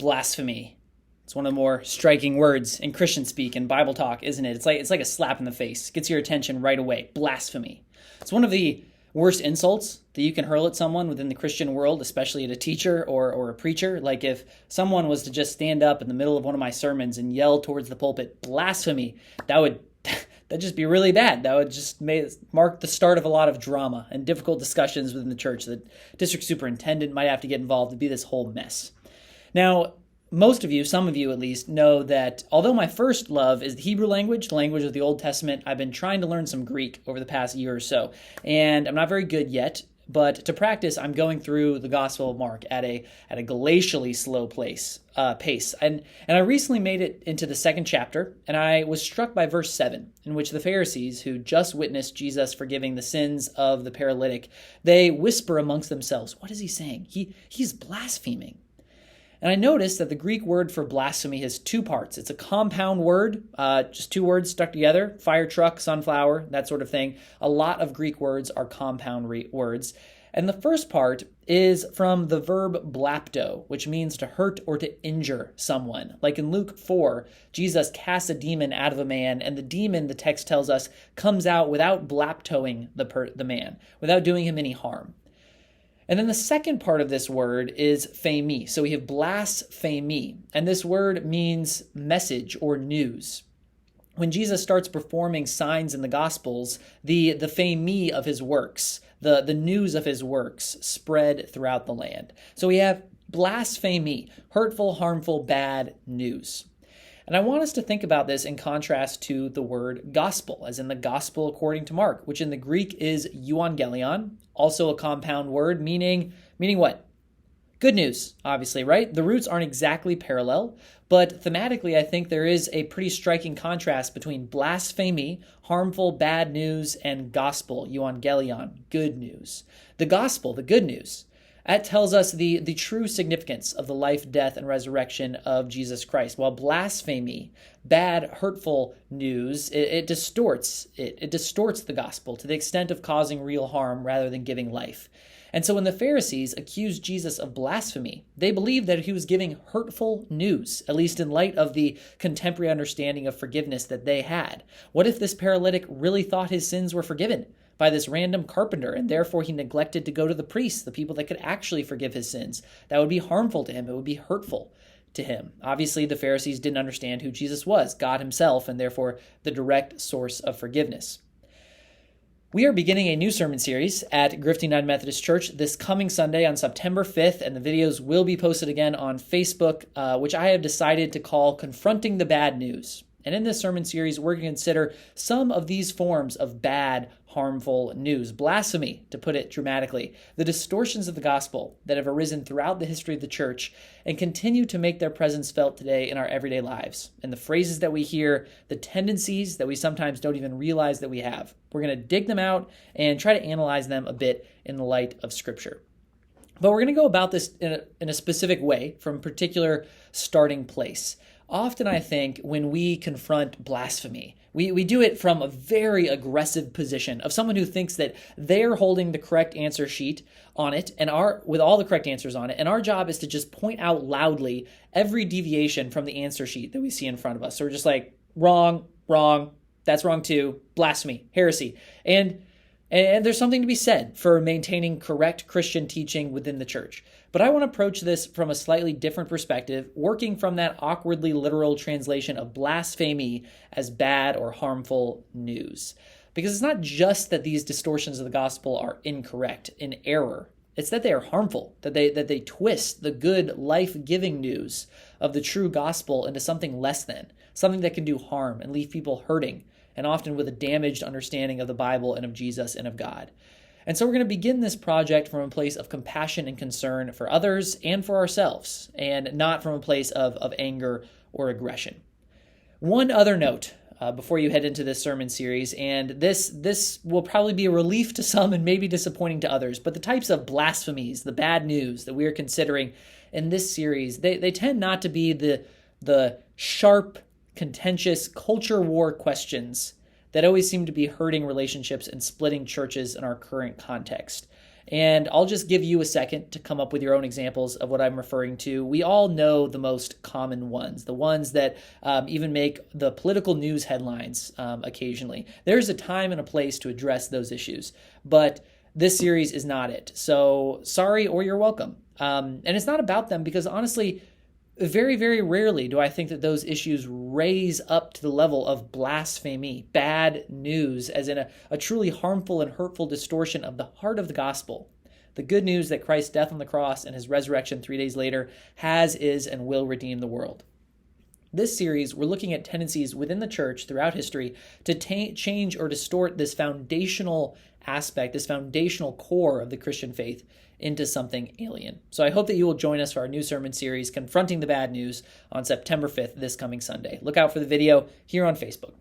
Blasphemy. It's one of the more striking words in Christian speak and Bible talk, isn't it? It's like a slap in the face. Gets your attention right away. Blasphemy. It's one of the worst insults that you can hurl at someone within the Christian world, especially at a teacher or a preacher. Like if someone was to just stand up in the middle of one of my sermons and yell towards the pulpit, blasphemy, that'd just be really bad. That would just mark the start of a lot of drama and difficult discussions within the church. The district superintendent might have to get involved. It'd be this whole mess. Now, most of you, some of you at least, know that although my first love is the Hebrew language, the language of the Old Testament, I've been trying to learn some Greek over the past year or so, and I'm not very good yet, but to practice, I'm going through the Gospel of Mark at a glacially slow pace. And I recently made it into the second chapter, and I was struck by verse 7, in which the Pharisees, who just witnessed Jesus forgiving the sins of the paralytic, they whisper amongst themselves, "What is he saying? He's blaspheming." And I noticed that the Greek word for blasphemy has two parts. It's a compound word, just two words stuck together, fire truck, sunflower, that sort of thing. A lot of Greek words are compound words. And the first part is from the verb blapto, which means to hurt or to injure someone. Like in Luke 4, Jesus casts a demon out of a man, and the demon, the text tells us, comes out without blaptoing the man, without doing him any harm. And then the second part of this word is phemi. So we have blasphemy, and this word means message or news. When Jesus starts performing signs in the Gospels, the phemi of his works, the news of his works spread throughout the land. So we have blasphemy, hurtful, harmful, bad news. And I want us to think about this in contrast to the word gospel, as in the gospel according to Mark, which in the Greek is euangelion, also a compound word, meaning what? Good news, obviously, right? The roots aren't exactly parallel, but thematically, I think there is a pretty striking contrast between blasphemy, harmful, bad news, and gospel, euangelion, good news. The gospel, the good news, that tells us the true significance of the life, death, and resurrection of Jesus Christ. While blasphemy, bad, hurtful news, it distorts the gospel to the extent of causing real harm rather than giving life. And so when the Pharisees accused Jesus of blasphemy, they believed that he was giving hurtful news, at least in light of the contemporary understanding of forgiveness that they had. What if this paralytic really thought his sins were forgiven by this random carpenter, and therefore he neglected to go to the priests, the people that could actually forgive his sins? That would be harmful to him. It would be hurtful to him. Obviously, the Pharisees didn't understand who Jesus was, God himself, and therefore the direct source of forgiveness. We are beginning a new sermon series at Grifting United Methodist Church this coming Sunday on September 5th, and the videos will be posted again on Facebook, which I have decided to call Confronting the Bad News. And in this sermon series, we're going to consider some of these forms of bad, harmful news. Blasphemy, to put it dramatically. The distortions of the gospel that have arisen throughout the history of the church and continue to make their presence felt today in our everyday lives. And the phrases that we hear, the tendencies that we sometimes don't even realize that we have. We're going to dig them out and try to analyze them a bit in the light of Scripture. But we're going to go about this in a specific way from a particular starting place. Often, I think, when we confront blasphemy, we do it from a very aggressive position of someone who thinks that they're holding the correct answer sheet on it with all the correct answers on it, and our job is to just point out loudly every deviation from the answer sheet that we see in front of us. So we're just like, wrong, that's wrong too, blasphemy, heresy. And there's something to be said for maintaining correct Christian teaching within the church. But I want to approach this from a slightly different perspective, working from that awkwardly literal translation of blasphemy as bad or harmful news. Because it's not just that these distortions of the gospel are incorrect, in error. It's that they are harmful, that they twist the good, life-giving news of the true gospel into something less than, something that can do harm and leave people hurting, and often with a damaged understanding of the Bible and of Jesus and of God. And so we're going to begin this project from a place of compassion and concern for others and for ourselves, and not from a place of anger or aggression. One other note before you head into this sermon series, and this will probably be a relief to some and maybe disappointing to others, but the types of blasphemies, the bad news that we are considering in this series, they tend not to be the sharp, contentious culture war questions that always seem to be hurting relationships and splitting churches in our current context. And I'll just give you a second to come up with your own examples of what I'm referring to. We all know the most common ones, the ones that even make the political news headlines occasionally. There's a time and a place to address those issues, but this series is not it. So sorry, or you're welcome. And it's not about them because honestly, very, very rarely do I think that those issues raise up to the level of blasphemy, bad news, as in a truly harmful and hurtful distortion of the heart of the gospel. The good news that Christ's death on the cross and his resurrection 3 days later has, is, and will redeem the world. This series, we're looking at tendencies within the church throughout history to change or distort this foundational aspect, this foundational core of the Christian faith into something alien. So I hope that you will join us for our new sermon series, Confronting the Bad News, on September 5th, this coming Sunday. Look out for the video here on Facebook.